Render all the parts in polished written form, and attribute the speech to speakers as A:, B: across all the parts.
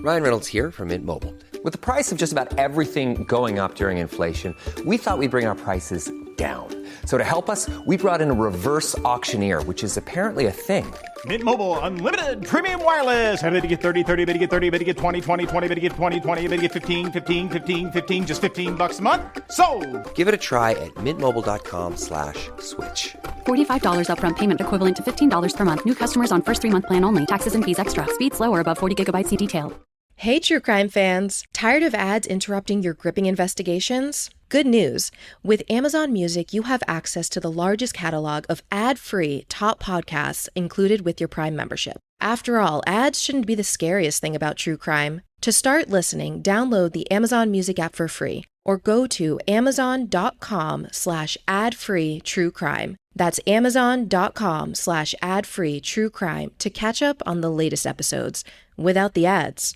A: Ryan Reynolds here from Mint Mobile. With the price of just about everything going up during inflation, we thought we'd bring our prices down. So to help us, we brought in a reverse auctioneer, which is apparently a thing.
B: Mint Mobile Unlimited Premium Wireless. How to get 30, 30, bit to get 30, bit to get 20, 20, 20, bit to get 20, 20, bit to get 15, 15, 15, 15, just $15 a month? Sold!
A: Give it a try at mintmobile.com/switch.
C: $45 upfront payment equivalent to $15 per month. New customers on first 3-month plan only. Taxes and fees extra. Speed slower above 40 gigabytes. See detail.
D: Hey, true crime fans. Tired of ads interrupting your gripping investigations? Good news. With Amazon Music, you have access to the largest catalog of ad-free top podcasts included with your Prime membership. After all, ads shouldn't be the scariest thing about true crime. To start listening, download the Amazon Music app for free or go to amazon.com/ad-free true crime. That's amazon.com/ad-free true crime to catch up on the latest episodes without the ads.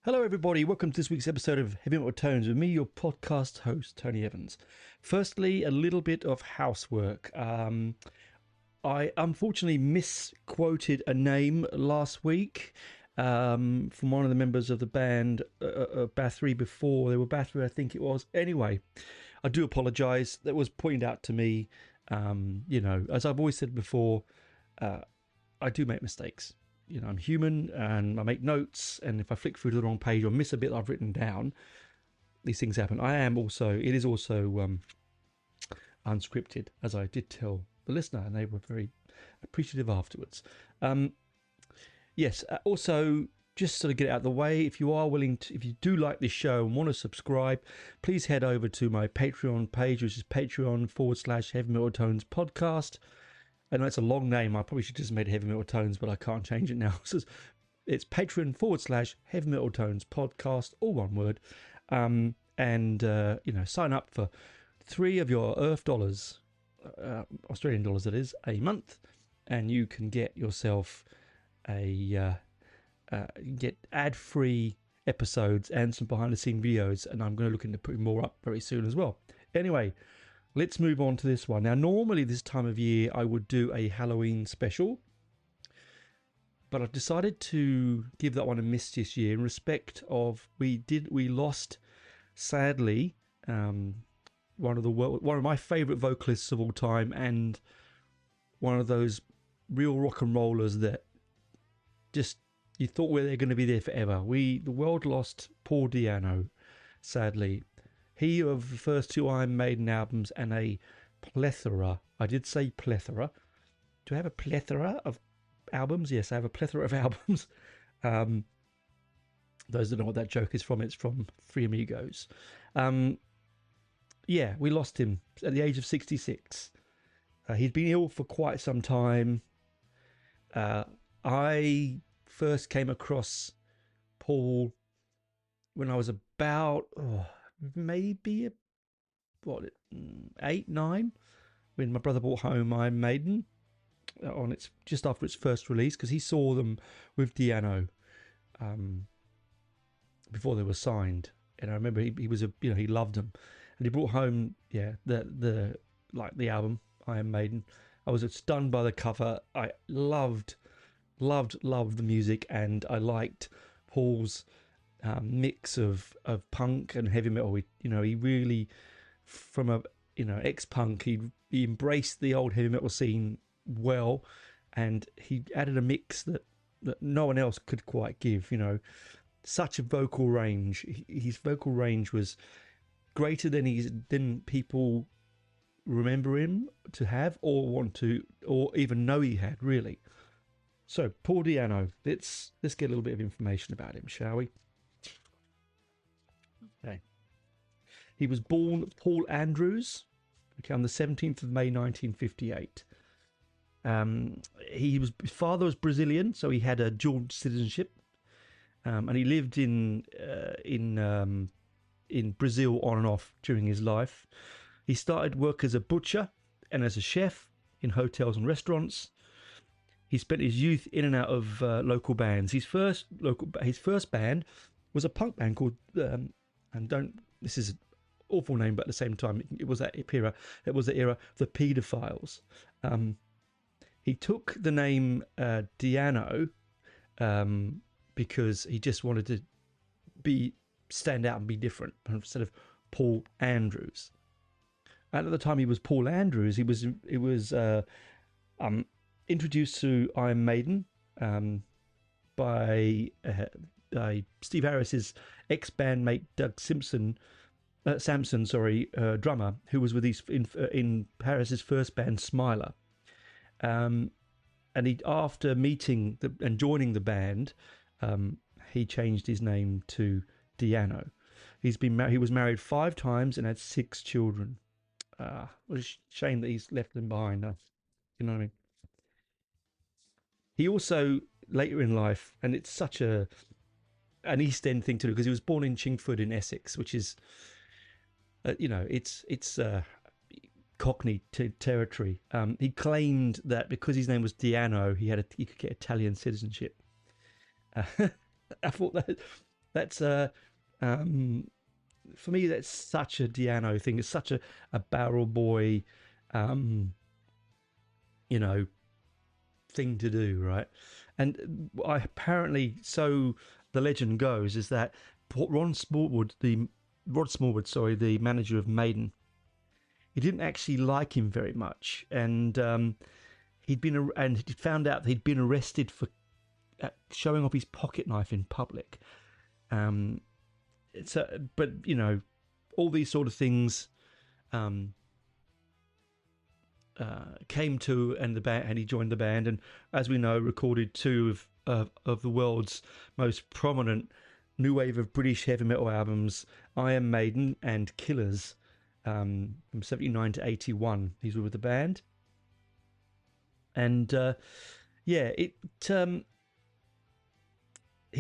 E: Hello everybody, welcome to this week's episode of Heavy Metal Tones with me, your podcast host, Tony Evans. Firstly, a little bit of housework. I unfortunately misquoted a name last week from one of the members of the band, Bathory before. They were Bathory, I think it was. Anyway, I do apologise. That was pointed out to me. As I've always said before, I do make mistakes. You know, I'm human and I make notes, and if I flick through to the wrong page or miss a bit I've written down, these things happen. It is also unscripted, as I did tell the listener, and they were very appreciative afterwards. Also, just sort of get it out of the way, if you do like this show and want to subscribe, please head over to my Patreon page, which is patreon.com/Heavy Metal Tones podcast. I know it's a long name. I probably should just made Heavy Metal Tones, but I can't change it now. So it's Patreon.com/Heavy Metal Tones podcast, all one word. Sign up for 3 of your Earth dollars, Australian dollars that is, a month, and you can get yourself get ad-free episodes and some behind-the-scene videos, and I'm going to look into putting more up very soon as well. Anyway, let's move on to this one. Now, normally this time of year, I would do a Halloween special, but I've decided to give that one a miss this year in respect of we lost, sadly, one of my favourite vocalists of all time, and one of those real rock and rollers that just you thought they're going to be there forever. The world lost Paul DiAnno, sadly. He of the first 2 Iron Maiden albums and a plethora. I did say plethora. Do I have a plethora of albums? Yes, I have a plethora of albums. Those that know what that joke is from, it's from Three Amigos. We lost him at the age of 66. He'd been ill for quite some time. I first came across Paul when I was about... maybe 8, 9, when my brother brought home Iron Maiden on its just after its first release, because he saw them with DiAnno before they were signed, and I remember he was he loved them, and he brought home the album Iron Maiden. I was stunned by the cover. I loved the music, and I liked Paul's mix of punk and heavy metal. He really, from a ex-punk, he embraced the old heavy metal scene well, and he added a mix that no one else could quite give. Such a vocal range. His vocal range was greater than people remember him to have, or want to, or even know he had, really. So Paul DiAnno, let's get a little bit of information about him, shall we? Okay. He was born Paul Andrews, on the 17th of May 1958. His father was Brazilian, so he had a dual citizenship, and he lived in Brazil on and off during his life. He started work as a butcher and as a chef, in hotels and restaurants. He spent his youth in and out of local bands. His first band was a punk band called this is an awful name, but at the same time, it was that era. It was the era of the Paedophiles. He took the name DiAnno because he just wanted to stand out and be different instead of Paul Andrews. And at the time he was Paul Andrews, he was introduced to Iron Maiden by Steve Harris's ex-bandmate Doug Sampson, drummer, who was with in Harris's first band Smiler. And he, after meeting and joining the band, he changed his name to DiAnno. He was married 5 times and had 6 children. What a shame that he's left them behind. You know what I mean? He also, later in life, and it's such an East End thing to do, because he was born in Chingford in Essex, which is, it's Cockney territory. He claimed that because his name was DiAnno, he could get Italian citizenship. I thought that's for me, that's such a DiAnno thing. It's such a barrel boy, thing to do, right? And apparently, so the legend goes, is that Rod Smallwood, the manager of Maiden, he didn't actually like him very much, and he found out that he'd been arrested for showing off his pocket knife in public. But all these sort of things came to, and he joined the band, and as we know, recorded 2 of the world's most prominent new wave of British heavy metal albums, Iron Maiden and Killers, from 79 to 81. These were with the band, and he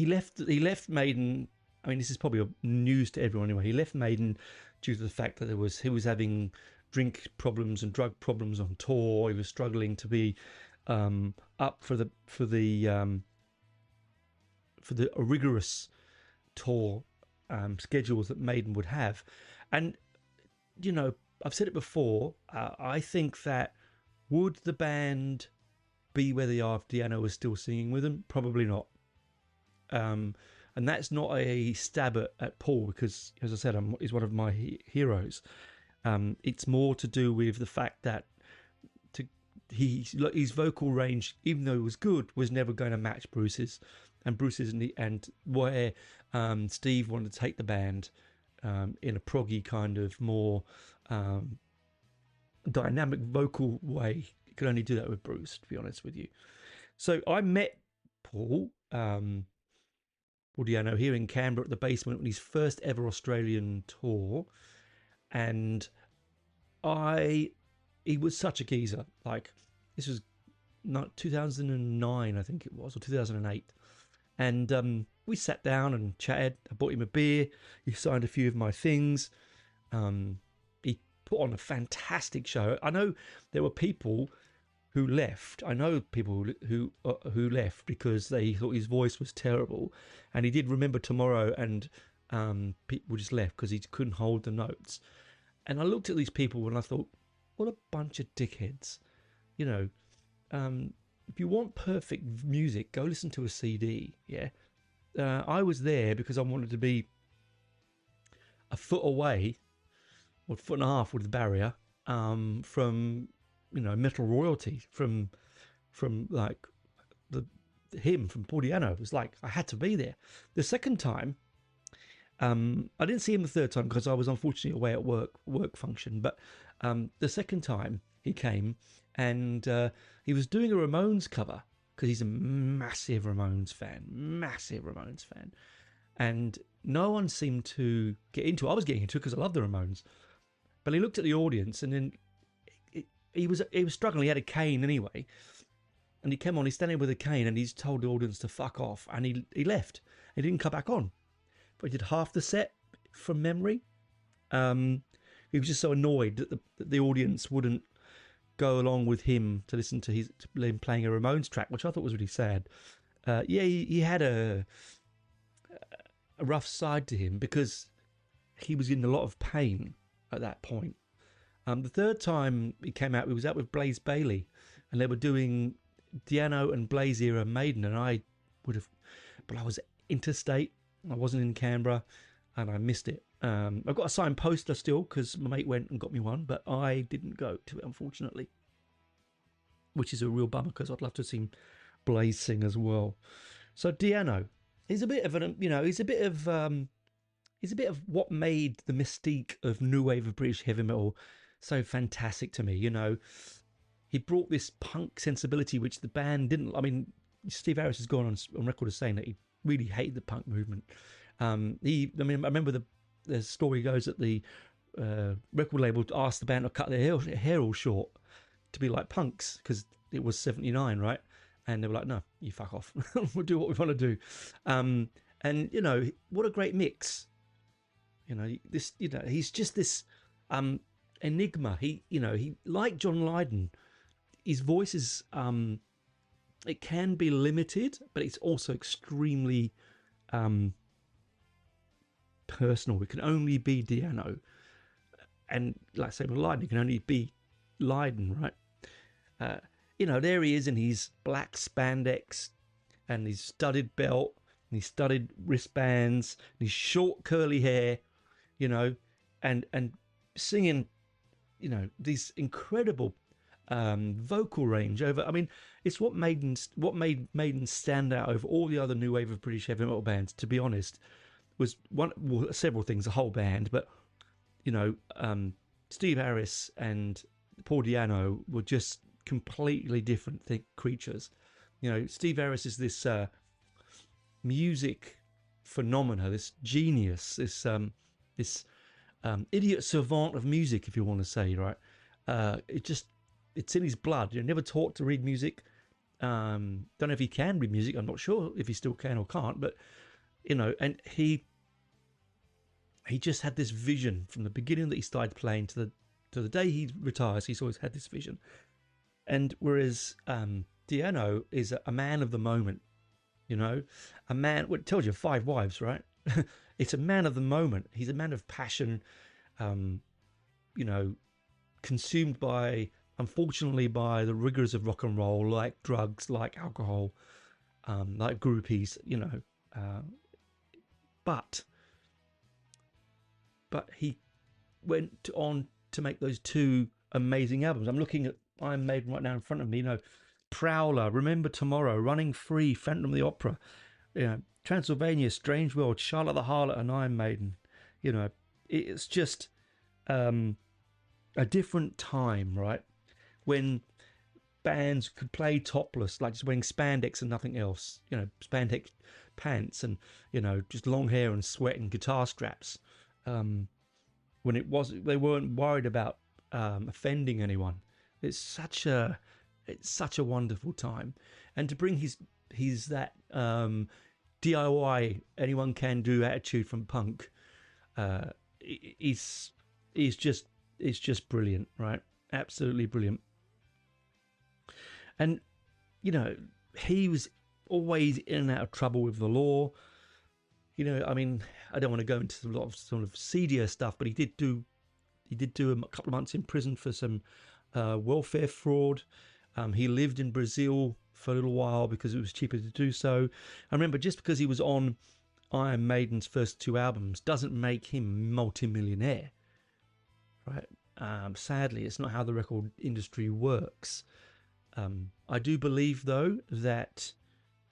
E: left Maiden. I mean, this is probably news to everyone anyway. He left Maiden due to the fact that he was having drink problems and drug problems on tour. He was struggling to be up for the rigorous tour schedules that Maiden would have. And I've said it before. I think that would the band be where they are if DiAnno was still singing with them? Probably not. And that's not a stab at Paul, because, as I said, he's one of my heroes. It's more to do with the fact that his vocal range, even though it was good, was never going to match Bruce's. And Bruce's and where Steve wanted to take the band in a proggy kind of more dynamic vocal way. You could only do that with Bruce, to be honest with you. So I met Paul DiAnno here in Canberra at the Basement on his first ever Australian tour, and he was such a geezer. Like, this was not 2009, I think it was, or 2008, and we sat down and chatted. I bought him a beer. He signed a few of my things. He put on a fantastic show. I know there were people who left. I know people who left because they thought his voice was terrible, and he did Remember Tomorrow, and people just left because he couldn't hold the notes. And I looked at these people and I thought, what a bunch of dickheads. If you want perfect music, go listen to a CD. Yeah, I was there because I wanted to be a foot away, or a foot and a half with the barrier, from metal royalty, from like from Paul DiAnno. It was like I had to be there. The second time, I didn't see him the third time because I was unfortunately away at work function. But the second time he came, and he was doing a Ramones cover because he's a massive Ramones fan, and no one seemed to get into it. I was getting into it because I love the Ramones, but he looked at the audience, and then he was struggling. He had a cane anyway, and he came on. He's standing with a cane, and he's told the audience to fuck off, and he left. He didn't come back on, but he did half the set from memory. He was just so annoyed that the audience wouldn't go along with him to listen to him playing a Ramones track, which I thought was really sad. He had a rough side to him because he was in a lot of pain at that point. The third time he came out, he was out with Blaze Bayley, and they were doing DiAnno and Blaze era Maiden, and I was interstate. I wasn't in Canberra, and I missed it. I've got a signed poster still because my mate went and got me one, but I didn't go to it, unfortunately, which is a real bummer because I'd love to have seen Blaze sing as well. So DiAnno is a bit of he's a bit of what made the mystique of new wave of British heavy metal so fantastic to me. You know, he brought this punk sensibility which the band didn't. I mean, Steve Harris has gone on record as saying that he really hated the punk movement. I remember the story goes that the record label asked the band to cut their hair all short to be like punks because it was 79, right? And they were like, no, you fuck off. We'll do what we want to do. And, you know, what a great mix. You know, he's just this enigma. He like John Lydon, his voice is, it can be limited, but it's also extremely personal. It can only be DiAnno. And like I say, with Lydon, it can only be Lydon, right? There he is in his black spandex and his studded belt and his studded wristbands and his short curly hair, and singing, these incredible vocal range over. I mean, it's what made Maiden stand out over all the other new wave of British heavy metal bands. To be honest, was several things, the whole band, but Steve Harris and Paul DiAnno were just completely different creatures. Steve Harris is this music phenomena, this genius, this idiot savant of music, if you want to say, right? It's in his blood. You're never taught to read music. Don't know if he can read music. I'm not sure if he still can or can't, but and he just had this vision from the beginning that he started playing to the day he retires. He's always had this vision. And whereas DiAnno is a man of the moment, a man, well, it tells you 5 wives, right? It's a man of the moment. He's a man of passion, consumed unfortunately by the rigors of rock and roll, like drugs, like alcohol, like groupies, but he went on to make those 2 amazing albums. I'm looking at Iron Maiden right now in front of me, Prowler, Remember Tomorrow, Running Free, Phantom of the Opera, Transylvania, Strange World, Charlotte the Harlot, and Iron Maiden. It's just a different time, right? When bands could play topless, like just wearing spandex and nothing else, spandex pants and, just long hair and sweat and guitar straps. When they weren't worried about offending anyone. It's such a wonderful time, and to bring his that DIY anyone can do attitude from punk, it's just brilliant, right? Absolutely brilliant. And he was always in and out of trouble with the law. I mean, I don't want to go into a lot of sort of seedier stuff, but he did do a couple of months in prison for some welfare fraud. He lived in Brazil for a little while because it was cheaper to do so. I remember, just because he was on Iron Maiden's first 2 albums doesn't make him multi-millionaire, right? Sadly, it's not how the record industry works. I do believe, though, that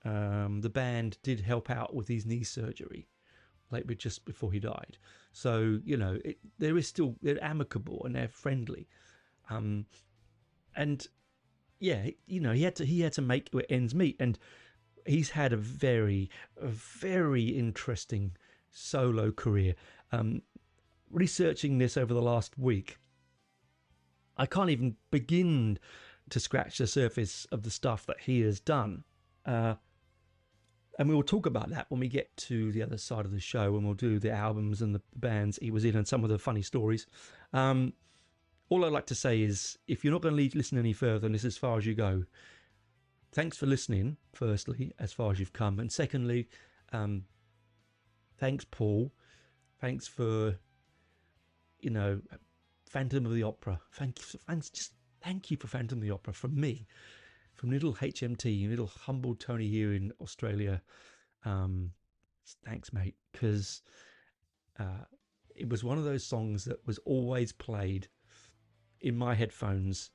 E: the band did help out with his knee surgery, like just before he died. So they're amicable and they're friendly. And yeah, he had to make ends meet, and he's had a very interesting solo career. Researching this over the last week, I can't even begin to scratch the surface of the stuff that he has done. And we will talk about that when we get to the other side of the show, when we'll do the albums and the bands he was in and some of the funny stories. all I'd like to say is, if you're not going to listen any further, and this is as far as you go, thanks for listening, firstly, as far as you've come. And secondly, thanks, Paul. Thanks for, Phantom of the Opera. Thank you for Phantom of the Opera from me, from little HMT, little humble Tony here in Australia. Thanks, mate, because it was one of those songs that was always played in my headphones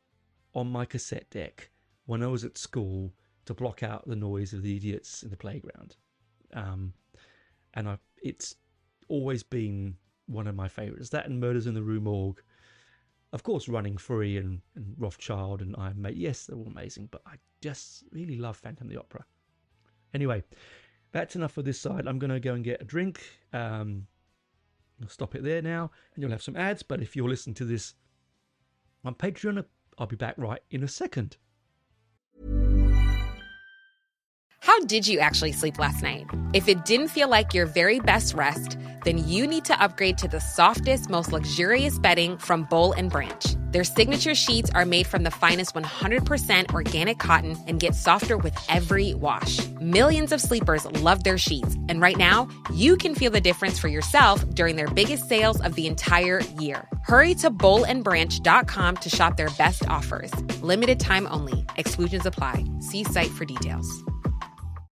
E: on my cassette deck when I was at school to block out the noise of the idiots in the playground. It's always been one of my favourites. That and Murders in the Rue Morgue. Of course, Running Free and Rothschild and Iron Maiden. Yes, they're all amazing, but I just really love Phantom of the Opera. Anyway, that's enough for this side. I'm going to go and get a drink. I'll stop it there now, and you'll have some ads. But if you're listening to this on Patreon, I'll be back right in a second.
F: How did you actually sleep last night? If it didn't feel like your very best rest, then you need to upgrade to the softest, most luxurious bedding from Boll & Branch. Their signature sheets are made from the finest 100% organic cotton and get softer with every wash. Millions of sleepers love their sheets, and right now, you can feel the difference for yourself during their biggest sales of the entire year. Hurry to bollandbranch.com to shop their best offers. Limited time only. Exclusions apply. See site for details.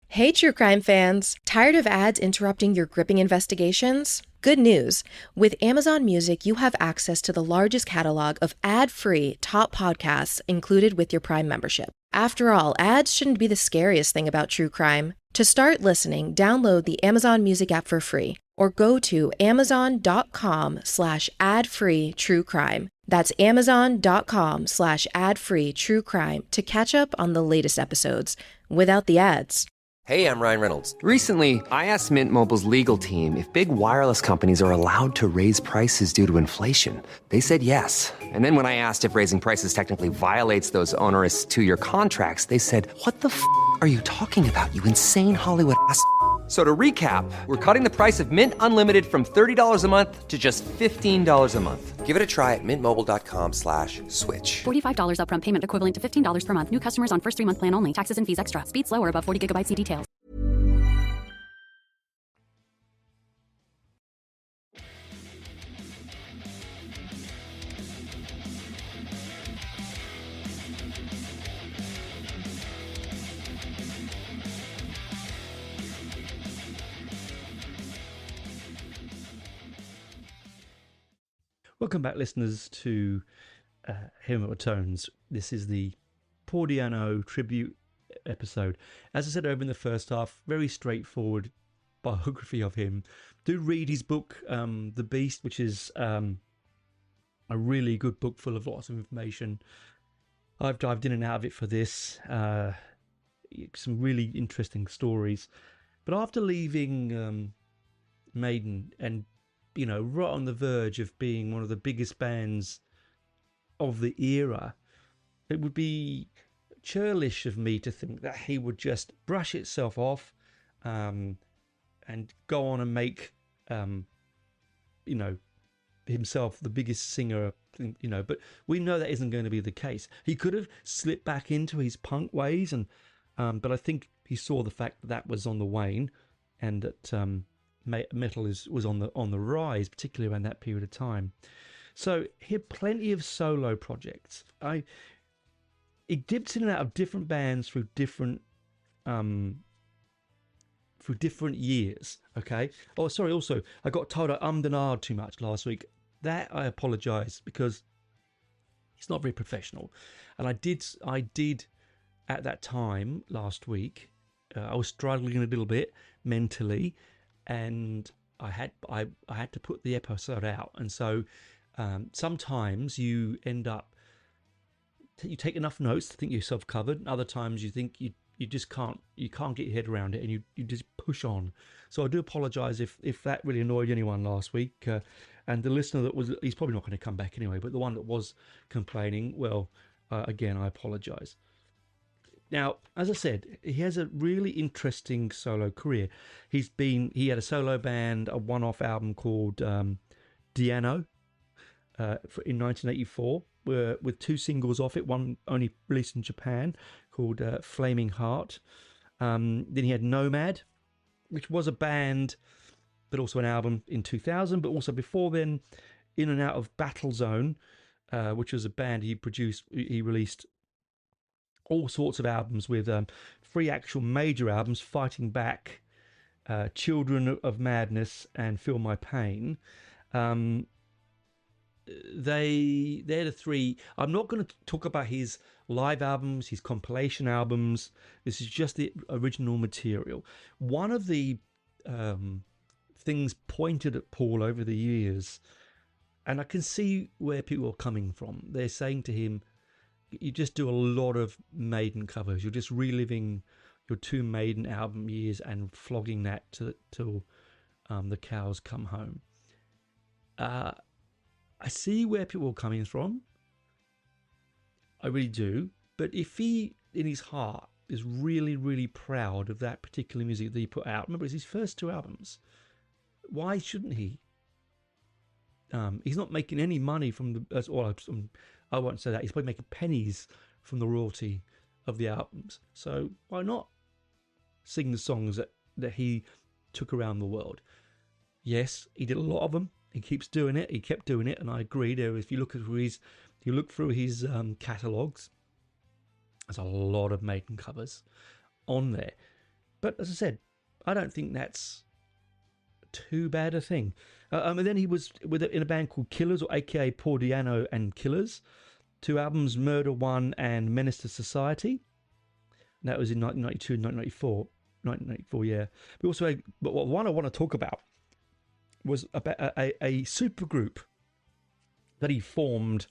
D: Hey, true crime fans. Tired of ads interrupting your gripping investigations? Good news. With Amazon Music, you have access to the largest catalog of ad-free top podcasts included with your Prime membership. After all, ads shouldn't be the scariest thing about true crime. To start listening, download the Amazon Music app for free or go to amazon.com/ad-free true crime. That's amazon.com/ad-free true crime to catch up on the latest episodes without the ads.
A: Hey, I'm Ryan Reynolds. Recently, I asked Mint Mobile's legal team if big wireless companies are allowed to raise prices due to inflation. They said yes. And then when I asked if raising prices technically violates those onerous two-year contracts, they said, "What the f*** are you talking about, you insane Hollywood ass?" So to recap, we're cutting the price of Mint Unlimited from $30 a month to just $15 a month. Give it a try at mintmobile.com/switch.
C: $45 upfront payment equivalent to $15 per month. New customers on first 3-month plan only. Taxes and fees extra. Speed slower above 40 gigabytes. See details.
E: Welcome back, listeners, to Hymn Tones. This is the Paul DiAnno tribute episode. As I said over in the first half, very straightforward biography of him. Do read his book, The Beast, which is a really good book full of lots of information. I've dived in and out of it for this. Some really interesting stories. But after leaving Maiden and right on the verge of being one of the biggest bands of the era, it would be churlish of me to think that he would just brush itself off and go on and make, himself the biggest singer, but we know that isn't going to be the case. He could have slipped back into his punk ways, but I think he saw the fact that was on the wane and that metal was on the rise, particularly around that period of time. So he had plenty of solo projects. He dipped in and out of different bands through different years. Okay. Oh, sorry. Also, I got told I ummed and ahed too much last week. That I apologise, because it's not very professional. And I did at that time last week. I was struggling a little bit mentally, and I had to put the episode out, and so sometimes you end up, you take enough notes to think yourself covered, and other times you think you just can't get your head around it, and you just push on. So I do apologise if that really annoyed anyone last week, and the listener he's probably not going to come back anyway, but the one that was complaining, well, again, I apologise. Now, as I said, he has a really interesting solo career. He had a solo band, a one-off album called DiAnno. in 1984, with 2 singles off it, one only released in Japan called Flaming Heart. Then he had Nomad, which was a band, but also an album in 2000. But also before then, In and Out of Battle Zone, which was a band he produced. He released all sorts of albums with 3 actual major albums: Fighting Back, Children of Madness, and Feel My Pain. They're the 3. I'm not going to talk about his live albums, his compilation albums. This is just the original material. One of the things pointed at Paul over the years, and I can see where people are coming from. They're saying to him, you just do a lot of Maiden covers. You're just reliving your 2 Maiden album years and flogging that till the cows come home. I see where people are coming from. I really do. But if he, in his heart, is really, really proud of that particular music that he put out, remember, it's his first 2 albums. Why shouldn't he? He's not making any money from the... I won't say that. He's probably making pennies from the royalty of the albums. So why not sing the songs that he took around the world? Yes, he did a lot of them. He keeps doing it. He kept doing it, and I agree. There, if you look through his catalogues, there's a lot of Maiden covers on there. But as I said, I don't think that's too bad a thing. And then he was in a band called Killers, or AKA Paul DiAnno and Killers. 2 albums, Murder One and Menace to Society. And that was in 1992 and 1994. 1994, yeah. But one I want to talk about was about a supergroup that he formed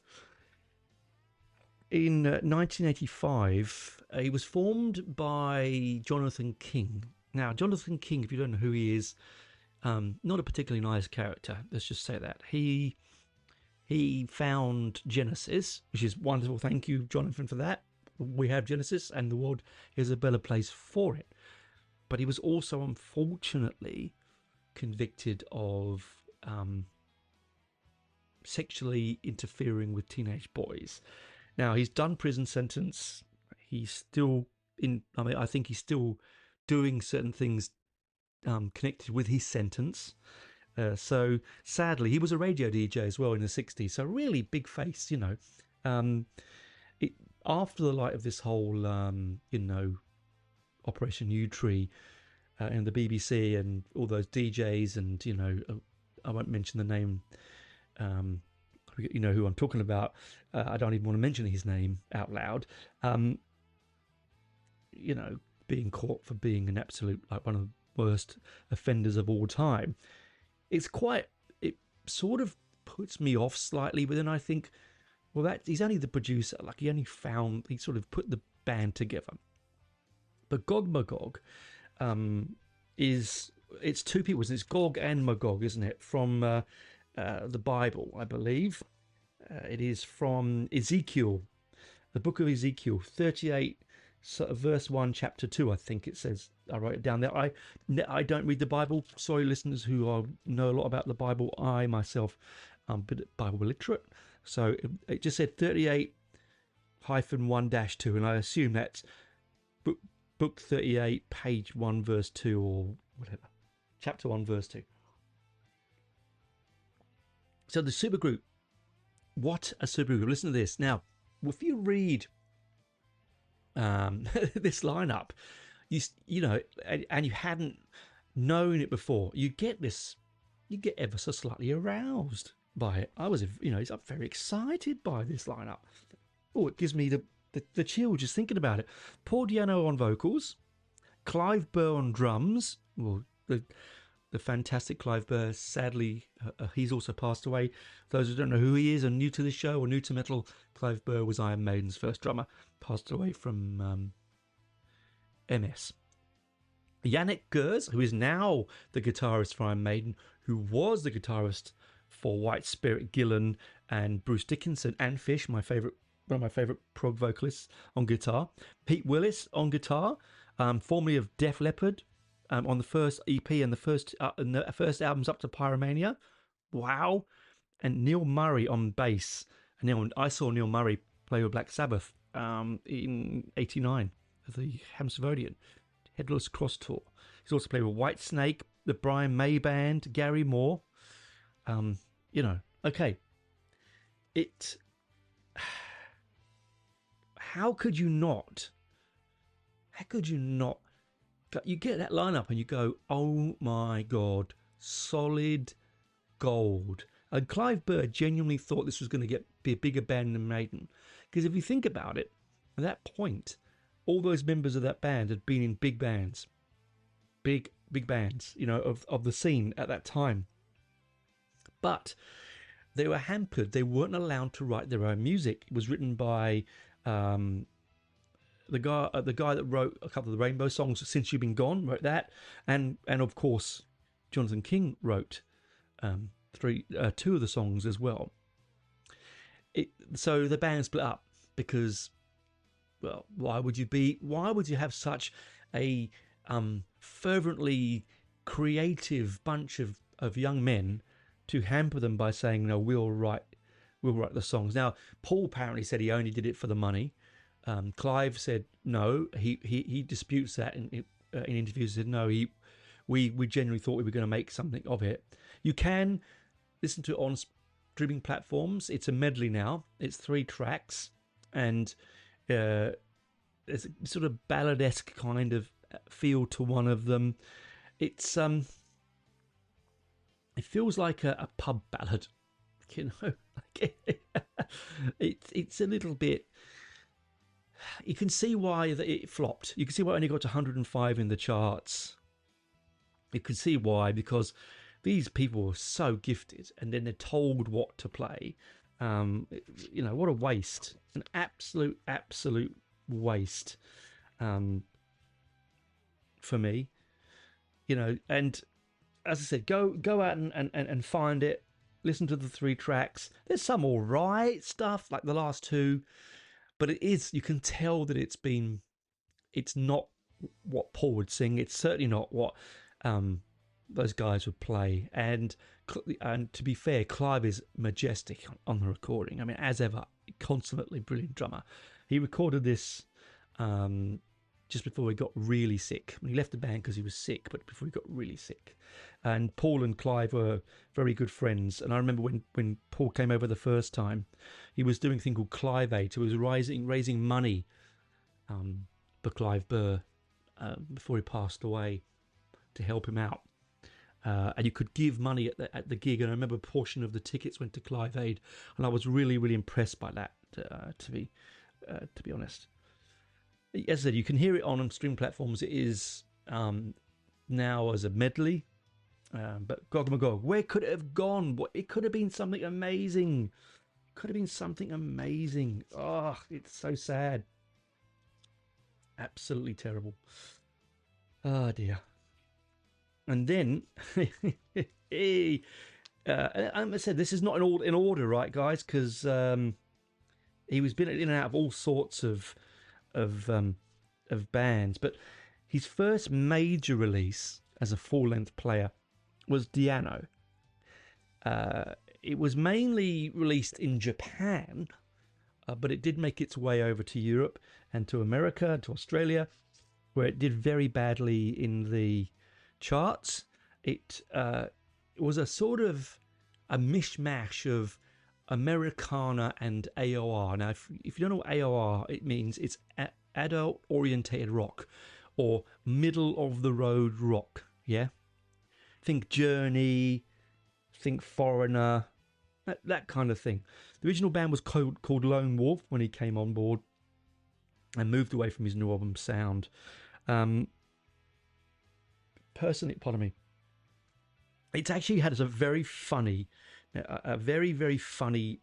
E: in 1985. He was formed by Jonathan King. Now, Jonathan King, if you don't know who he is, not a particularly nice character. Let's just say that. He found Genesis, which is wonderful. Thank you, Jonathan, for that. We have Genesis, and the world is a better place for it. But he was also, unfortunately, convicted of sexually interfering with teenage boys. Now, he's done prison sentence. He's still I think he's still doing certain things connected with his sentence. So sadly, he was a radio DJ as well in the 60s. So really big face, you know. After the light of this whole, Operation U-Tree and the BBC and all those DJs and, I won't mention the name. You know who I'm talking about. I don't even want to mention his name out loud. Being caught for being an absolute, one of the worst offenders of all time. It sort of puts me off slightly, but then I think, well, he's only the producer. He sort of put the band together. But Gog Magog it's 2 people. It's Gog and Magog, isn't it? From the Bible, I believe. It is from Ezekiel, the book of Ezekiel, 38, verse 1, chapter 2, I think it says. I wrote it down there. I don't read the Bible. Sorry, listeners who know a lot about the Bible. I myself am a bit Bible illiterate. So it just said 38-1-2, and I assume that's book 38, page 1, verse 2, or whatever. Chapter 1, verse 2. So the supergroup. What a supergroup. Listen to this. Now, if you read this lineup, and you hadn't known it before, you get ever so slightly aroused by it. I'm very excited by this lineup. Oh, it gives me the chill just thinking about it. Paul DiAnno on vocals, Clive Burr on drums. Well, the fantastic Clive Burr. Sadly, he's also passed away. Those who don't know who he is and new to the show or new to metal, Clive Burr was Iron Maiden's first drummer. Passed away from MS. Yannick Gers, who is now the guitarist for Iron Maiden, who was the guitarist for White Spirit, Gillan, and Bruce Dickinson, and Fish, one of my favourite prog vocalists, on guitar. Pete Willis on guitar, formerly of Def Leppard, on the first EP and the first albums up to Pyromania. Wow. and Neil Murray on bass. And I saw Neil Murray play with Black Sabbath in '89 at the Hammersmith Odeon Headless Cross Tour. He's also played with Whitesnake, the Brian May Band, Gary Moore. Okay. How could you not? You get that lineup and you go, oh my God, solid gold. And Clive Burr genuinely thought this was going to be a bigger band than Maiden. Because if you think about it, at that point, all those members of that band had been in big bands. Big bands, of the scene at that time. But they were hampered. They weren't allowed to write their own music. It was written by the guy that wrote a couple of the Rainbow songs, Since You've Been Gone, wrote that, and of course Jonathan King wrote two of the songs as well. So the band split up because, well, why would you have such a fervently creative bunch of young men to hamper them by saying, no, we'll write the songs. Now, Paul apparently said he only did it for the money. Clive said no. He disputes that in interviews. He said no. We genuinely thought we were going to make something of it. You can listen to it on streaming platforms. It's a medley now. It's 3 tracks, and there's a sort of ballad-esque kind of feel to one of them. It's it feels like a pub ballad, it's a little bit. You can see why it flopped. You can see why it only got to 105 in the charts. You can see why, because these people were so gifted, and then they're told what to play. What a waste! An absolute waste for me. And as I said, go out and find it. Listen to the 3 tracks. There's some all right stuff, like the last 2. But you can tell that it's not what Paul would sing. It's certainly not what those guys would play. And to be fair, Clive is majestic on the recording. I mean, as ever, consummately brilliant drummer. He recorded this just before he got really sick. He left the band because he was sick, but before he got really sick. And Paul and Clive were very good friends. And I remember when Paul came over the first time, he was doing a thing called Clive Aid. So he was raising money for Clive Burr before he passed away to help him out. And you could give money at the gig. And I remember a portion of the tickets went to Clive Aid. And I was really, really impressed by that, to be honest. As I said, you can hear it on stream platforms. It is now as a medley. But Gog Magog, where could it have gone? It could have been something amazing. Oh, it's so sad. Absolutely terrible. Oh, dear. And then, I said, this is not in order, right, guys? Because he was been in and out of all sorts of bands, but his first major release as a full-length player was DiAnno. It was mainly released in Japan, but it did make its way over to Europe and to America, to Australia, where it did very badly in the charts. It was a sort of a mishmash of Americana and AOR. Now, if you don't know what AOR, it means it's adult-orientated rock, or middle-of-the-road rock, yeah? Think Journey, think Foreigner, that kind of thing. The original band was called Lone Wolf when he came on board and moved away from his new album sound. Personally, pardon me, it's actually had a very funny, very, very funny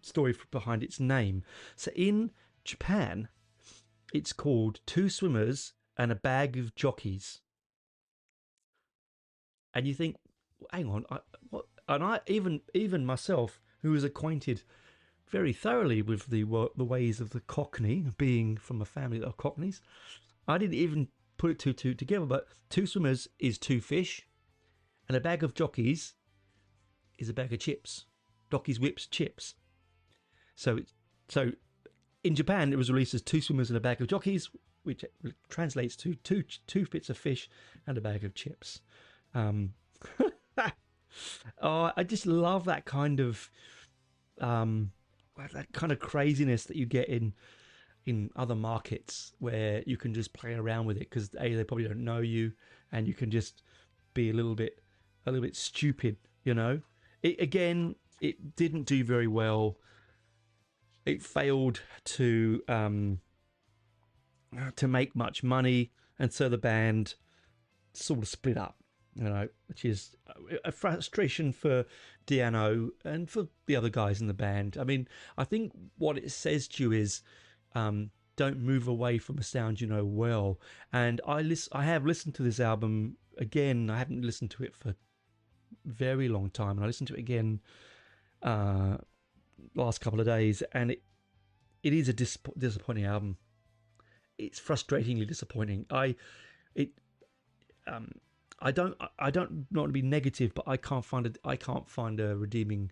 E: story behind its name. So in Japan, it's called Two Swimmers and a Bag of Jockeys. And you think, hang on, what? And I even myself, who was acquainted very thoroughly with the ways of the Cockney, being from a family of Cockneys, I didn't even put it two together. But two swimmers is two fish, and a bag of jockeys is a bag of chips. Docky's Whips Chips. So in Japan, it was released as 2 swimmers and a bag of jockeys, which translates to two bits of fish and a bag of chips. Oh, I just love that kind of craziness that you get in other markets where you can just play around with it because they probably don't know you, and you can just be a little bit stupid, you know. It didn't do very well. It failed to make much money, and so the band sort of split up, you know, which is a frustration for DiAnno and for the other guys in the band. I mean, I think what it says to you is don't move away from a sound you know well. And I have listened to this album again. I haven't listened to it for a very long time, and I listened to it again last couple of days, and it is a disappointing album. It's frustratingly disappointing. I don't want to be negative, but I can't find a redeeming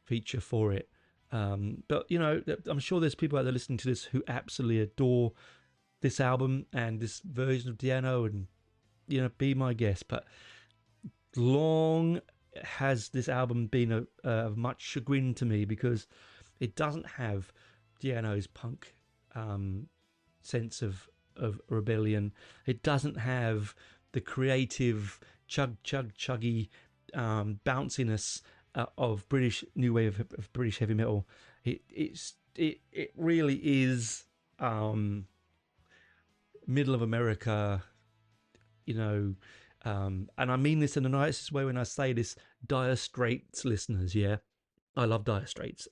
E: feature for it. But you know, I'm sure there's people out there listening to this who absolutely adore this album and this version of DiAnno, and you know, be my guest. But long has this album been of much chagrin to me because it doesn't have DiAnno's punk sense of rebellion. It doesn't have the creative chuggy bounciness of British new wave of British heavy metal. It really is middle of America, you know. And I mean this in the nicest way when I say this, Dire Straits listeners, yeah? I love Dire Straits.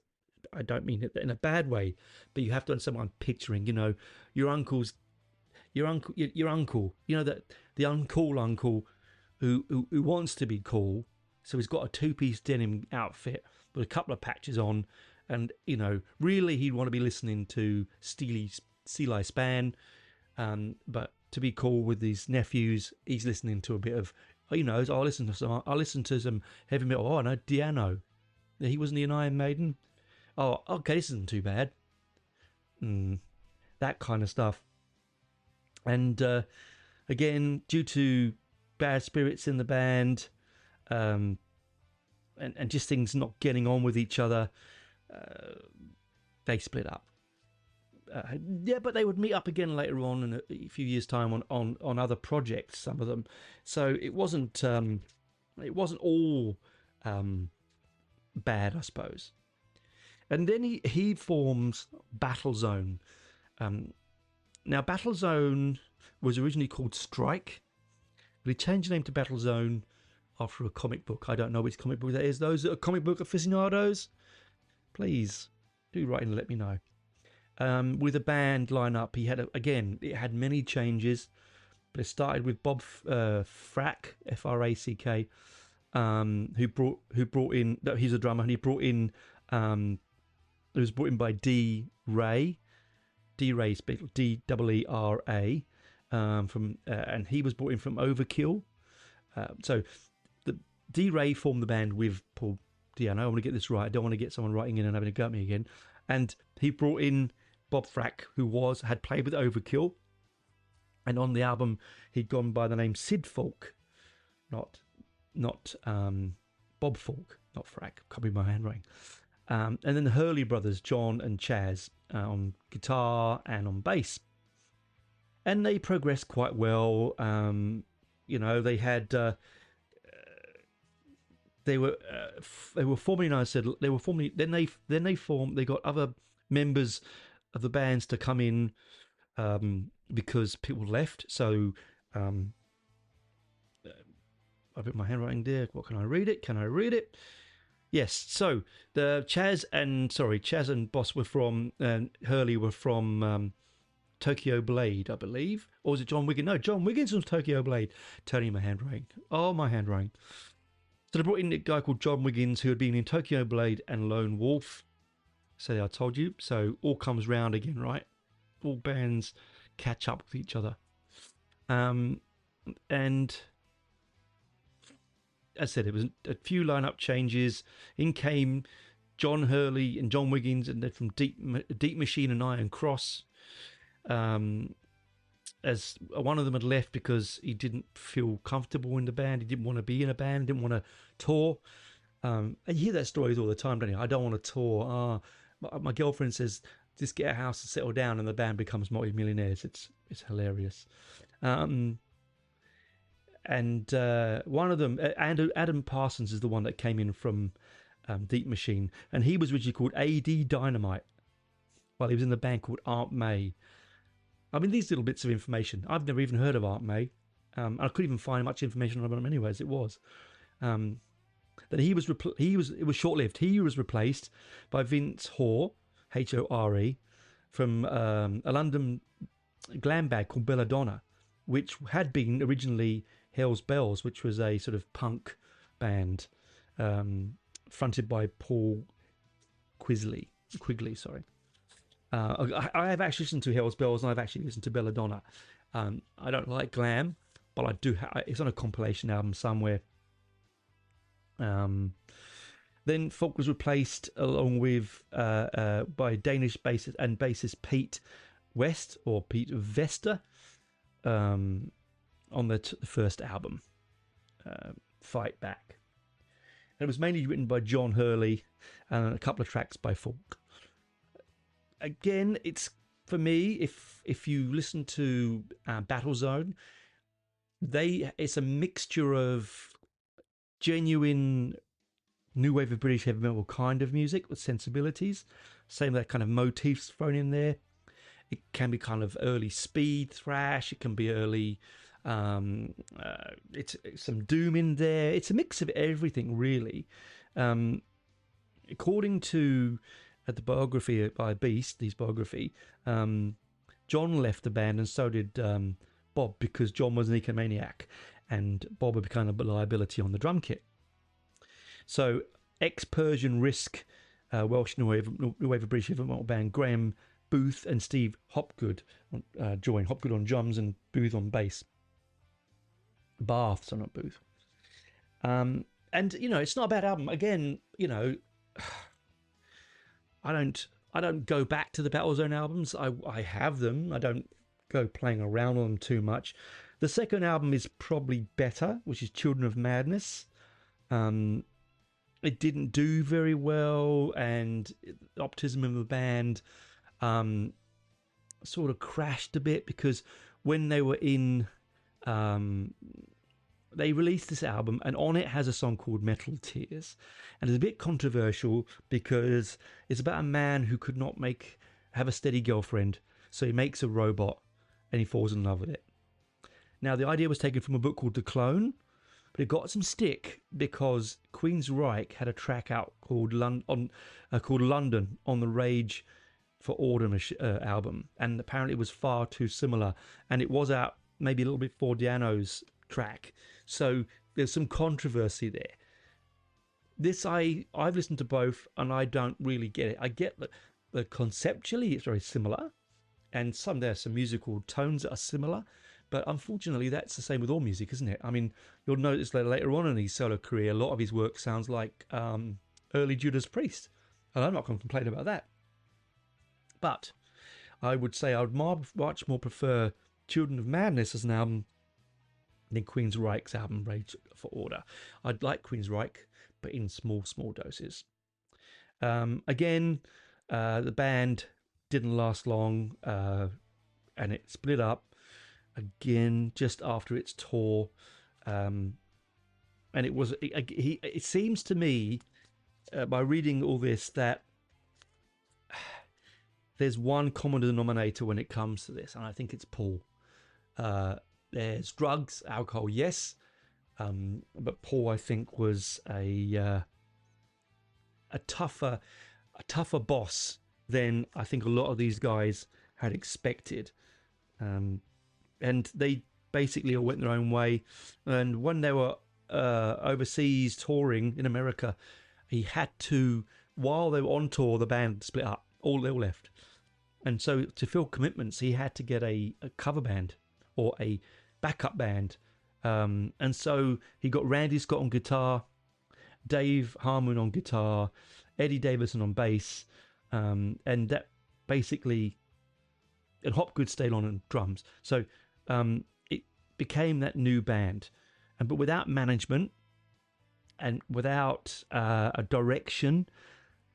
E: I don't mean it in a bad way, but you have to understand what I'm picturing. You know, your uncle, you know, that the uncool uncle who wants to be cool, so he's got a 2-piece denim outfit with a couple of patches on, and you know, really he'd want to be listening to Steely Span, but to be cool with his nephews, he's listening to a bit of, you know, I'll listen to some heavy metal. Oh, no, DiAnno. He wasn't in Iron Maiden. Oh, okay, this isn't too bad. That kind of stuff. And again, due to bad spirits in the band, and just things not getting on with each other, they split up. Yeah, but they would meet up again later on in a few years' time on other projects, some of them. So it wasn't all bad, I suppose. And then he forms Battlezone. Now, Battlezone was originally called Strike, but he changed the name to Battlezone after a comic book. I don't know which comic book that is. Those that are comic book aficionados, please do write in and let me know. With a band lineup, it had many changes, but it started with Bob Frack, F-R-A-C-K, who brought in, he's a drummer, and he brought in, it was brought in by D-Ray spelled D-E-E-R-A, and he was brought in from Overkill. So the D-Ray formed the band with Paul DiAnno. I want to get this right. I don't want to get someone writing in and having a go at me again. And he brought in Bob Frack, who had played with Overkill, and on the album he'd gone by the name Sid Falk, not Bob Falk, not Frack. Copy my handwriting. And then the Hurley brothers, John and Chaz, on guitar and on bass, and they progressed quite well. You know, they had they were formerly known. I said they were formerly. Then they formed. They got other members of the bands to come in because people left. So I put my handwriting there. What can I read it? Can I read it? Yes. So the Chaz and Boss were from Hurley were from Tokyo Blade, I believe, or was it John Wiggins? No, John Wiggins was Tokyo Blade. Turning my handwriting. Oh, my handwriting. So they brought in a guy called John Wiggins who had been in Tokyo Blade and Lone Wolf. So I told you. So all comes round again, right? All bands catch up with each other. And as I said, it was a few lineup changes. In came John Hurley and John Wiggins, and then from Deep Machine and Iron Cross. As one of them had left because he didn't feel comfortable in the band, he didn't want to be in a band, didn't want to tour. And you hear that stories all the time, don't you? I don't want to tour. My girlfriend says, just get a house and settle down, and the band becomes multi-millionaires. It's hilarious. And one of them, Adam Parsons, is the one that came in from Deep Machine, and he was originally called A.D. Dynamite while he was in the band called Aunt May. I mean, these little bits of information, I've never even heard of Aunt May. I couldn't even find much information about him anyway, as it was. Then it was short-lived. He was replaced by Vince Hoare, Hore, from a London glam band called Belladonna, which had been originally Hell's Bells, which was a sort of punk band fronted by Paul Quigley. I have actually listened to Hell's Bells, and I've actually listened to Belladonna. I don't like glam, but I do. It's on a compilation album somewhere. Then Falk was replaced along with by Danish bassist Pete West, or Pete Vester, on the first album, Fight Back. And it was mainly written by John Hurley and a couple of tracks by Falk. Again, it's, for me, if you listen to Battle Zone, it's a mixture of genuine new wave of British heavy metal kind of music with sensibilities, same that kind of motifs thrown in there. It can be kind of early speed thrash. It can be early. It's some doom in there. It's a mix of everything, really. According to the biography by Beast, his biography, John left the band, and so did Bob, because John was an ecomaniac, and Bob had become a liability on the drum kit. So, ex-Persian Risk, Welsh new wave of British heavy metal band Graham Booth and Steve Hopgood joined. Hopgood on drums and Booth on bass. Bath, so not Booth. And it's not a bad album. Again, I don't go back to the Battlezone albums. I have them. I don't go playing around on them too much. The second album is probably better, which is Children of Madness. It didn't do very well, and the optimism of the band sort of crashed a bit, because when they were in, they released this album, and on it has a song called Metal Tears, and it's a bit controversial because it's about a man who could not have a steady girlfriend, so he makes a robot and he falls in love with it. Now, the idea was taken from a book called The Clone, but it got some stick because Queensryche had a track out called London on the Rage for Order album, and apparently it was far too similar, and it was out maybe a little bit before DiAnno's track, so there's some controversy there. This I've listened to both, and I don't really get it. I get that conceptually it's very similar, and there's some musical tones that are similar, but unfortunately that's the same with all music, isn't it? I mean, you'll notice that later on in his solo career, a lot of his work sounds like early Judas Priest, and I'm not going to complain about that. But I would say I would much more prefer Children of Madness as an album than Queensryche's album Rage for Order. I'd like Queensryche, but in small doses. Again, the band didn't last long, and it split up again just after its tour. And it seems to me, by reading all this, that there's one common denominator when it comes to this, and I think it's Paul. There's drugs, alcohol, yes, but Paul, I think, was a tougher boss than I think a lot of these guys had expected, and they basically all went their own way. And when they were overseas touring in America, he had to, while they were on tour, the band split up, they all left, and so to fill commitments, he had to get a cover band or a backup band And so he got Randy Scott on guitar, Dave Harmon on guitar, Eddie Davison on bass, and that basically, and Hopgood stayed on drums. So it became that new band, but without management and without a direction.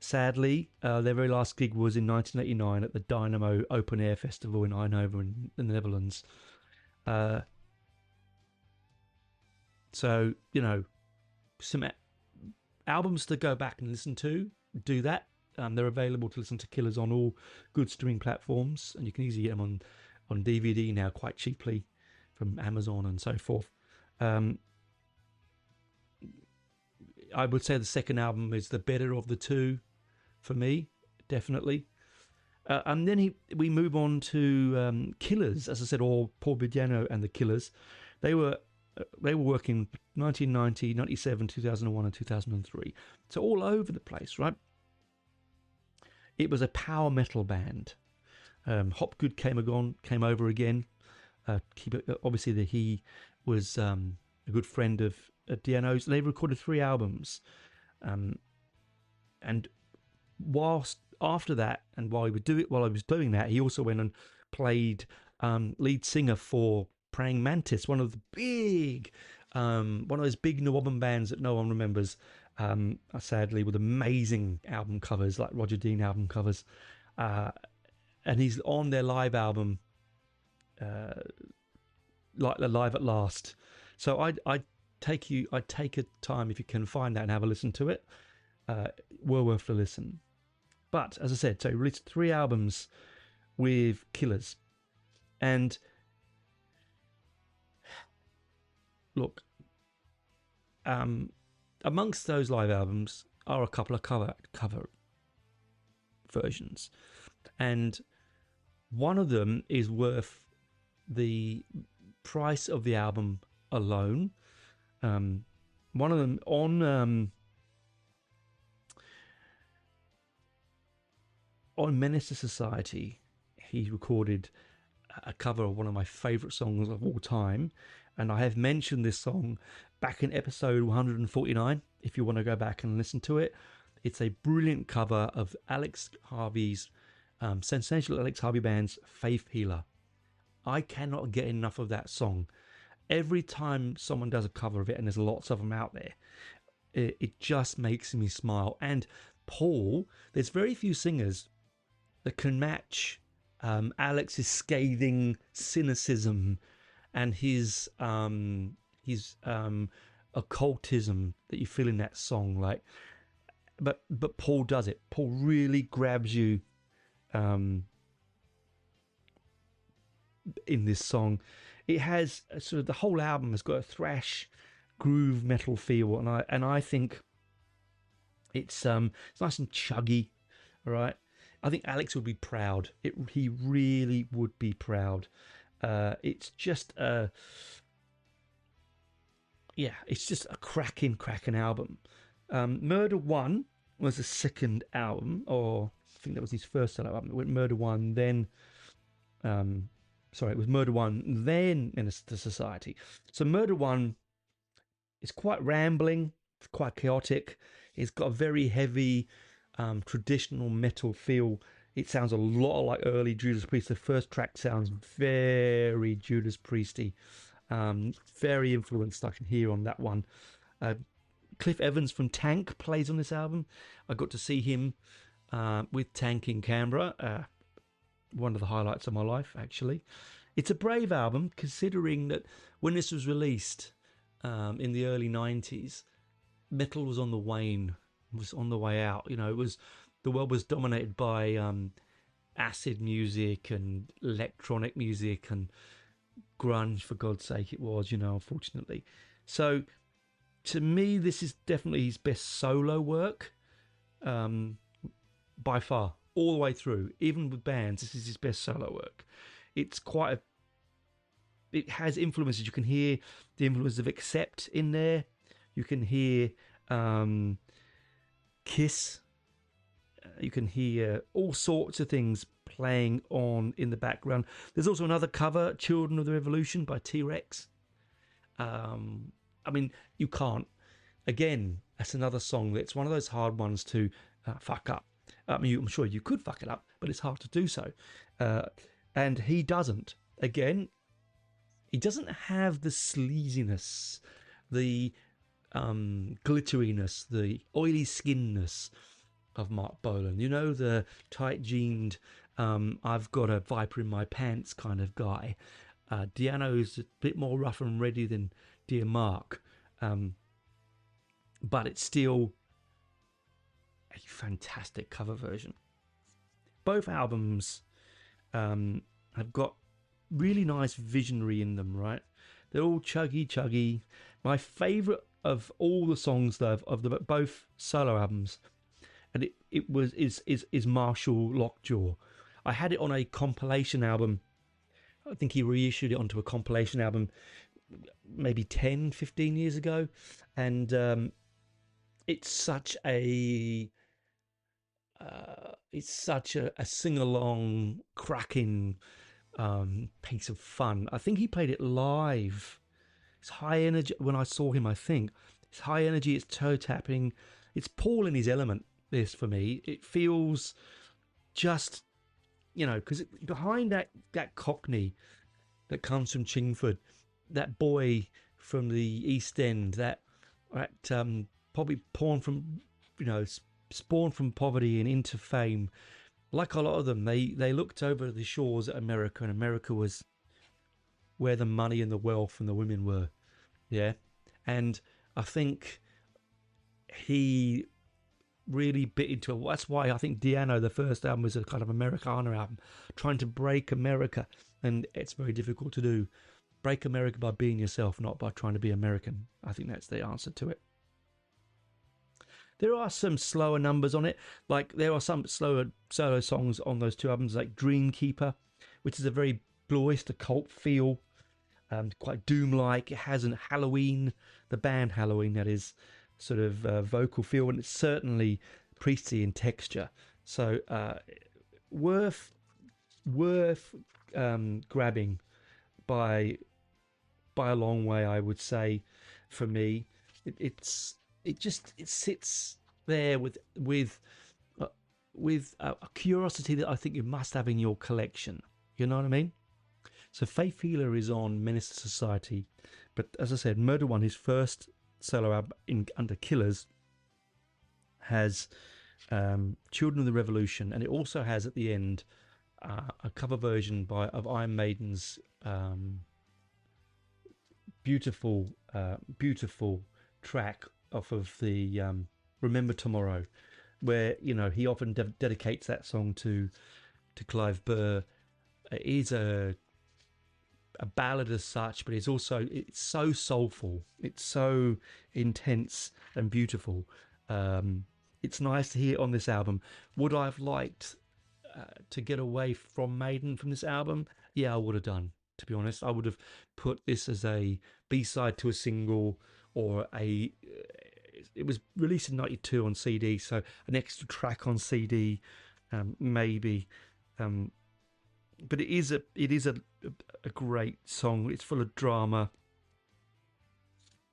E: Sadly, their very last gig was in 1989 at the Dynamo Open Air Festival in Eindhoven in the Netherlands. So, some albums to go back and listen to, do that. They're available to listen to Killers on all good streaming platforms, and you can easily get them on DVD now quite cheaply from Amazon and so forth. I would say the second album is the better of the two for me, definitely. And then we move on to Killers, as I said, or Paul DiAnno and the Killers. They were working 1990, 97, 2001, and 2003. So all over the place, right? It was a power metal band. Hopgood came over again. Obviously, he was a good friend of DiAnno's. They recorded 3 albums. And whilst after that, and while I was doing that, he also went and played lead singer for Praying Mantis, one of those big New Orleans bands that no one remembers, sadly, with amazing album covers, like Roger Dean album covers. And he's on their live album, like Live at Last. So I'd take a time, if you can find that, and have a listen to it. Well worth the listen. But as I said, so he released 3 albums with Killers. And look, amongst those live albums are a couple of cover versions, and one of them is worth the price of the album alone. One of them on Menace to Society, he recorded a cover of one of my favourite songs of all time, and I have mentioned this song back in episode 149, if you want to go back and listen to it. It's a brilliant cover of Alex Harvey's, sensational Alex Harvey band's Faith Healer. I cannot get enough of that song. Every time someone does a cover of it, and there's lots of them out there, it just makes me smile. And Paul, there's very few singers that can match Alex's scathing cynicism and his occultism that you feel in that song. Like, but Paul does it. Paul really grabs you in this song. It has sort of, the whole album has got a thrash groove metal feel, and I think it's nice and chuggy. All right, I think Alex would be proud. He really would be proud. It's just it's just a cracking album. Murder One was the second album, or I think that was his first solo album. It went Murder One, then it was Murder One, then Menace to Society. So Murder One is quite rambling, quite chaotic. It's got a very heavy traditional metal feel. It sounds a lot like early Judas Priest. The first track sounds very Judas Priesty, very influenced. I can hear on that one. Cliff Evans from Tank plays on this album. I got to see him with Tank in Canberra. One of the highlights of my life, actually. It's a brave album, considering that when this was released in the early 90s, metal was on the wane, was on the way out. The world was dominated by acid music and electronic music and grunge, for God's sake it was, unfortunately. So to me, this is definitely his best solo work, by far, all the way through. Even with bands, this is his best solo work. It's it has influences. You can hear the influence of Accept in there. You can hear Kiss. You can hear all sorts of things playing on in the background. There's also another cover, Children of the Revolution by T-Rex. I mean, you can't. Again, that's another song that's one of those hard ones to fuck up. I mean, I'm sure you could fuck it up, but it's hard to do so. And he doesn't. Again, he doesn't have the sleaziness, the glitteriness, the oily skinness of Mark Bolan. You know, the tight jeaned, I've got a viper in my pants kind of guy. DiAnno's a bit more rough and ready than Dear Mark. But it's still a fantastic cover version. Both albums have got really nice visionary in them, right? They're all chuggy. My favourite of all the songs, though, of the both solo albums, and is Marshall Lockjaw. I had it on a compilation album. I think he reissued it onto a compilation album maybe 10, 15 years ago, and it's such a sing-along, cracking piece of fun. I think he played it live. It's high energy. When I saw him, I think it's high energy. It's toe tapping. It's Paul in his element. This for me, it feels just, you know, because behind that Cockney that comes from Chingford, that boy from the East End, that probably spawned from poverty and into fame. Like a lot of them, they looked over the shores at America, and America was where the money and the wealth and the women were. Yeah. And I think he really bit into it. That's why I think DiAnno, the first album, was a kind of Americana album, trying to break America. And it's very difficult to do. Break America by being yourself, not by trying to be American. I think that's the answer to it. There are some slower numbers on it. Like, there are some slower solo songs on those two albums, like Dreamkeeper, which is a very bluest, occult feel, quite doom-like. It has an Halloween, the band Halloween, that is, sort of vocal feel, and it's certainly priestly in texture. So worth grabbing by a long way, I would say. For me, it sits there with a curiosity that I think you must have in your collection. You know what I mean? So Faith Healer is on Menace to Society, but as I said, Murder One, his first solo album under Killers, has Children of the Revolution, and it also has at the end a cover version of Iron Maiden's beautiful track off of the Remember Tomorrow, where, you know, he often dedicates that song to Clive Burr. It is a ballad as such, but it's so soulful, it's so intense and beautiful. It's nice to hear it on this album. Would I have liked to get away from Maiden from this album? Yeah, I would have done, to be honest. I would have put this as a B-side to a single, or it was released in 92 on CD, so an extra track on CD, maybe. But it is a great song. It's full of drama,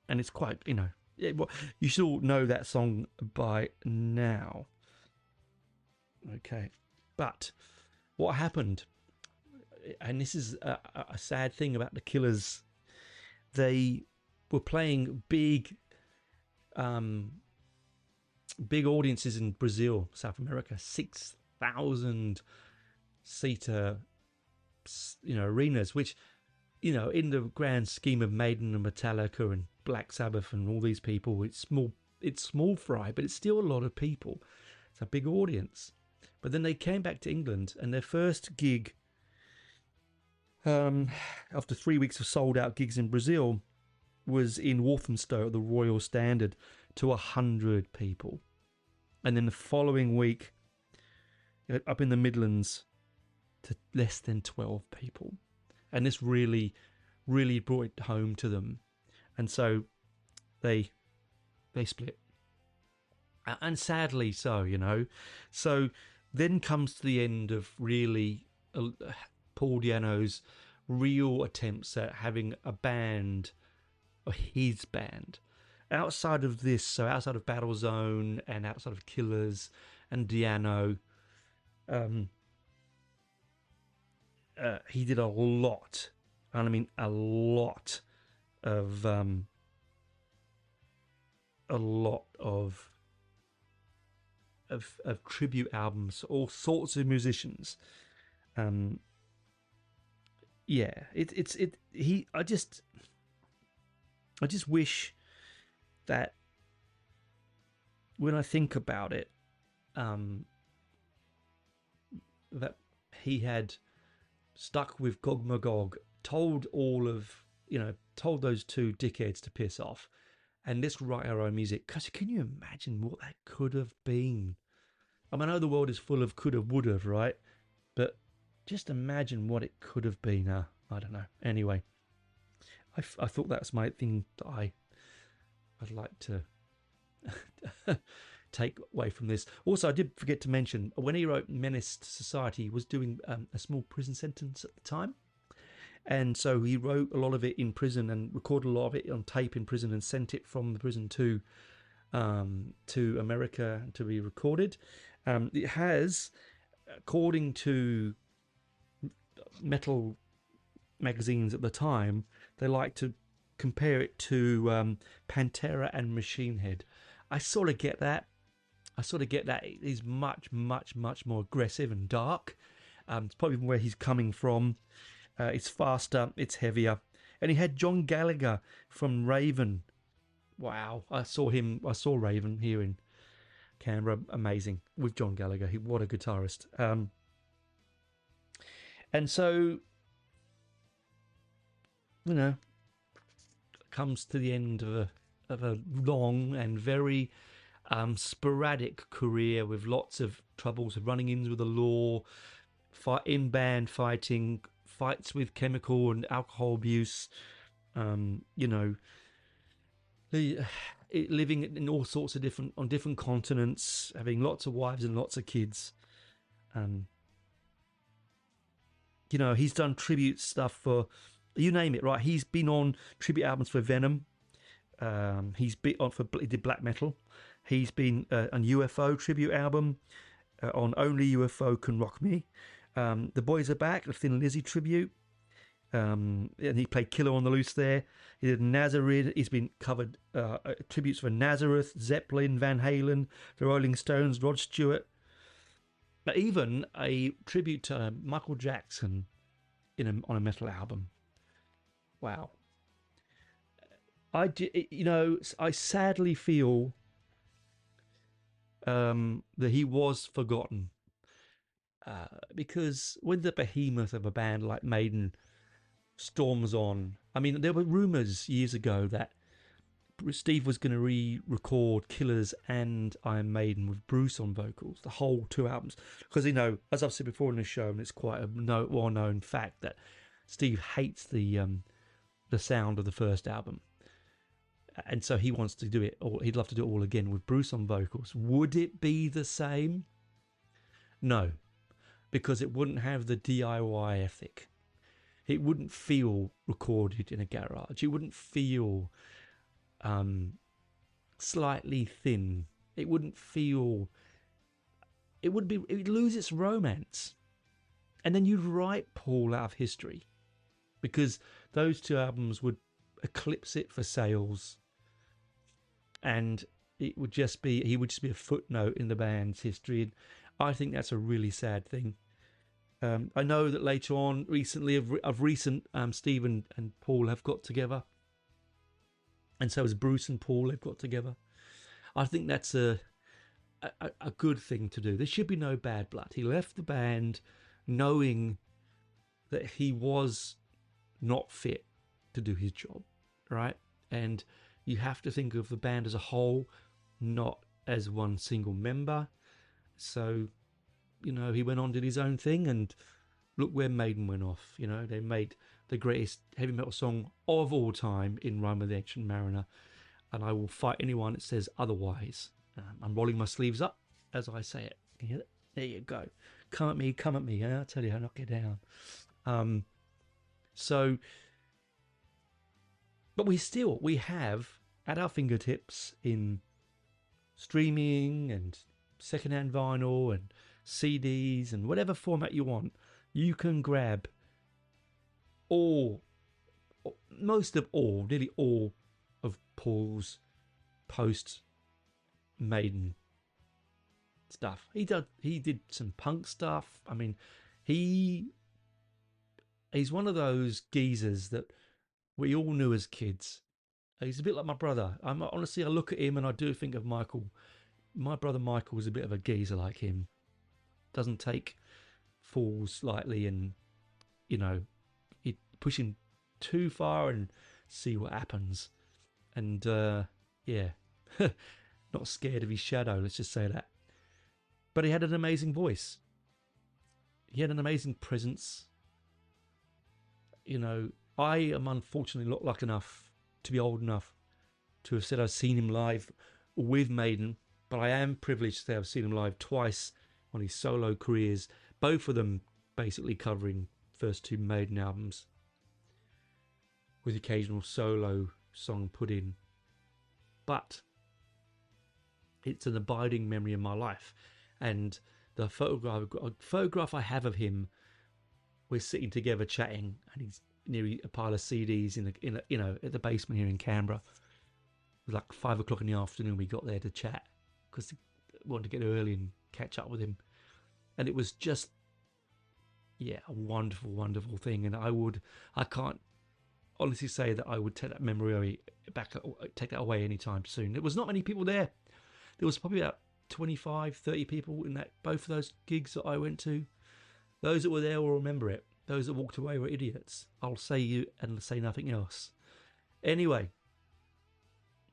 E: and it's quite, you know, you should all know that song by now. Okay, but what happened, and this is a sad thing about the Killers, they were playing big audiences in Brazil, South America, 6,000 seater, you know, arenas, which, you know, in the grand scheme of Maiden and Metallica and Black Sabbath and all these people, it's small fry, but it's still a lot of people. It's a big audience. But then they came back to England, and their first gig, after 3 weeks of sold out gigs in Brazil, was in Walthamstow at the Royal Standard to 100 people. And then the following week, up in the Midlands, to less than 12 people. And this really, really brought it home to them. And so they split. And sadly so, you know. So then comes to the end of really Paul DiAnno's real attempts at having a band or his band. Outside of this, so outside of Battle Zone and outside of Killers and DiAnno, he did a lot, and I mean a lot of tribute albums, all sorts of musicians. I just wish that when I think about it, that he had stuck with Gog Magog, told those two dickheads to piss off, and let's write our own music. Because can you imagine what that could have been? I mean, I know the world is full of could have, would have, right? But just imagine what it could have been. I don't know. Anyway, I thought that's my thing that I'd like to take away from this. Also, I did forget to mention, when he wrote Menace to Society, he was doing a small prison sentence at the time. And so he wrote a lot of it in prison and recorded a lot of it on tape in prison and sent it from the prison to America to be recorded. It has, according to metal magazines at the time, they like to compare it to Pantera and Machine Head. I sort of get that. It is much, much, much more aggressive and dark. It's probably where he's coming from. It's faster, it's heavier. And he had John Gallagher from Raven. Wow, I saw Raven here in Canberra. Amazing. With John Gallagher. What a guitarist. And so, comes to the end of a long and very sporadic career with lots of troubles, running ins with the law, in band fighting, fights with chemical and alcohol abuse, living in all sorts of on different continents, having lots of wives and lots of kids. He's done tribute stuff for, you name it, right? He's been on tribute albums for Venom. He did black metal. He's been on UFO tribute album, on Only UFO Can Rock Me. The Boys Are Back, the Thin Lizzy tribute. And he played Killer on the Loose there. He did Nazareth. He's been covered tributes for Nazareth, Zeppelin, Van Halen, the Rolling Stones, Rod Stewart. But even a tribute to Michael Jackson on a metal album. Wow. I sadly feel that he was forgotten. Because when the behemoth of a band like Maiden storms on, I mean, there were rumours years ago that Steve was going to re-record Killers and Iron Maiden with Bruce on vocals, the whole two albums. Because, as I've said before in the show, and it's quite a well-known fact that Steve hates the sound of the first album. And so he wants to do it, or he'd love to do it all again with Bruce on vocals. Would it be the same? No, because it wouldn't have the DIY ethic. It wouldn't feel recorded in a garage. It wouldn't feel slightly thin. It wouldn't feel. It would lose its romance, and then you'd write Paul out of history, because those two albums would eclipse it for sales, and he would just be a footnote in the band's history. And I think that's a really sad thing. I know that later on, recently, Steve and Paul have got together, and so has Bruce and Paul have got together. I think that's a good thing to do. There should be no bad blood. He left the band knowing that he was not fit to do his job, right? And you have to think of the band as a whole, not as one single member. So, he went on, did his own thing, and look where Maiden went off. They made the greatest heavy metal song of all time in Rime of the Ancient Mariner, and I will fight anyone that says otherwise. I'm rolling my sleeves up as I say it. Can you hear that? There you go. Come at me. I'll tell you how to knock you down. So But we have at our fingertips in streaming and secondhand vinyl and CDs and whatever format you want, you can grab nearly all of Paul's post Maiden stuff. He did some punk stuff. I mean, he's one of those geezers that we all knew as kids. He's a bit like my brother. Honestly, I look at him and I do think of Michael. My brother Michael was a bit of a geezer like him. Doesn't take falls lightly, and he'd push him too far and see what happens. And not scared of his shadow, let's just say that. But he had an amazing voice. He had an amazing presence. I am unfortunately not lucky enough to be old enough to have said I've seen him live with Maiden, but I am privileged to say I've seen him live twice on his solo careers, both of them basically covering first two Maiden albums, with occasional solo song put in. But it's an abiding memory in my life. And the photograph I have of him, we're sitting together chatting, and he's near a pile of CDs at the basement here in Canberra. It was like 5 o'clock in the afternoon. We got there to chat because we wanted to get early and catch up with him. And it was just, a wonderful, wonderful thing. And I can't honestly say that I would take that memory take that away anytime soon. There was not many people there. There was probably about 25, 30 people in both of those gigs that I went to. Those that were there will remember it. Those that walked away were idiots. I'll say you and say nothing else. Anyway,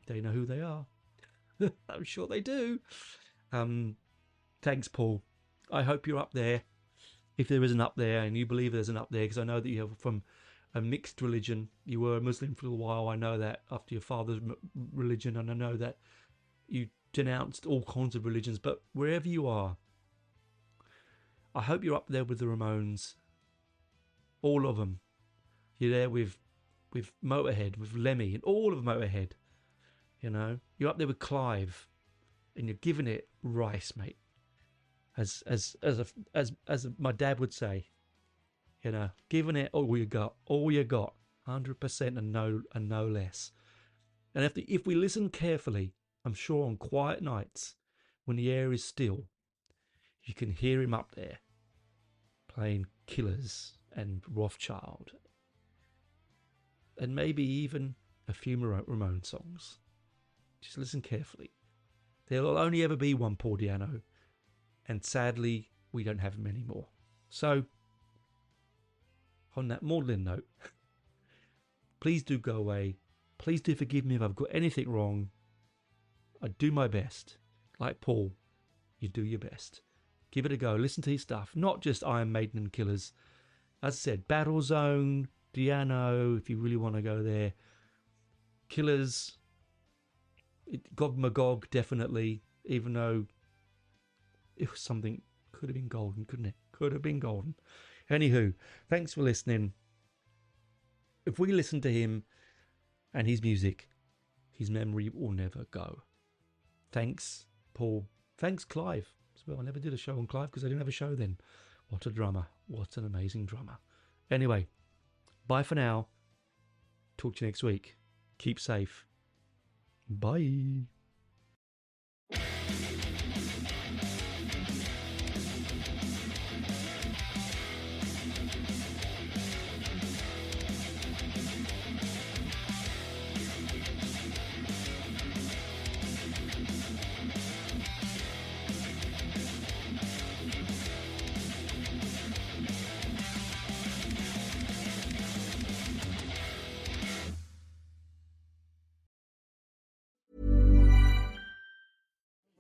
E: they know who they are. I'm sure they do. Thanks, Paul. I hope you're up there. If there is an up there, and you believe there's an up there, because I know that you're from a mixed religion. You were a Muslim for a while. I know that after your father's religion, and I know that you denounced all kinds of religions. But wherever you are, I hope you're up there with the Ramones. All of them. You're there with Motorhead, with Lemmy, and all of Motorhead. You're up there with Clive, and you're giving it rice, mate. As my dad would say, giving it all you got, 100% and no less. And if we listen carefully, I'm sure on quiet nights when the air is still, you can hear him up there playing Killers and Rothschild, and maybe even a few Ramone songs. Just listen carefully. There will only ever be one Paul DiAnno, and sadly, we don't have him anymore. So, on that maudlin note, please do go away. Please do forgive me if I've got anything wrong. I do my best. Like Paul, you do your best. Give it a go. Listen to his stuff. Not just Iron Maiden and Killers. As I said, Battlezone, DiAnno, if you really want to go there. Killers, Gog Magog, definitely. Even though it was something, could have been golden, couldn't it? Could have been golden. Anywho, thanks for listening. If we listen to him and his music, his memory will never go. Thanks, Paul. Thanks, Clive. Well, I never did a show on Clive because I didn't have a show then. What a drummer. What an amazing drummer. Anyway, bye for now. Talk to you next week. Keep safe. Bye.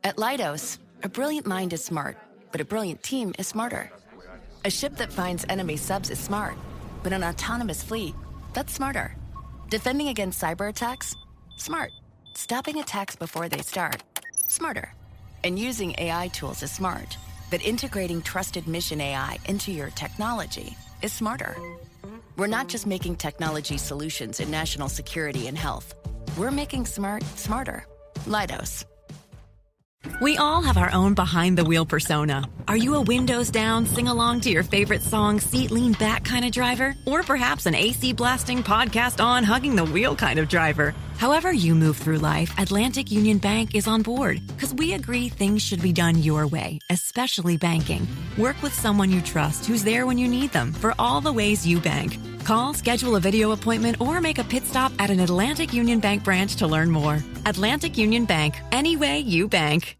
G: At Leidos, a brilliant mind is smart, but a brilliant team is smarter. A ship that finds enemy subs is smart, but an autonomous fleet, that's smarter. Defending against cyber attacks? Smart. Stopping attacks before they start? Smarter. And using AI tools is smart, but integrating trusted mission AI into your technology is smarter. We're not just making technology solutions in national security and health. We're making smart smarter. Leidos.
H: We all have our own behind-the-wheel persona. Are you a windows down, sing-along to your favorite song, seat lean back kind of driver? Or perhaps an AC blasting, podcast on, hugging the wheel kind of driver? However you move through life, Atlantic Union Bank is on board because we agree things should be done your way, especially banking. Work with someone you trust who's there when you need them for all the ways you bank. Call, schedule a video appointment, or make a pit stop at an Atlantic Union Bank branch to learn more. Atlantic Union Bank. Any way you bank.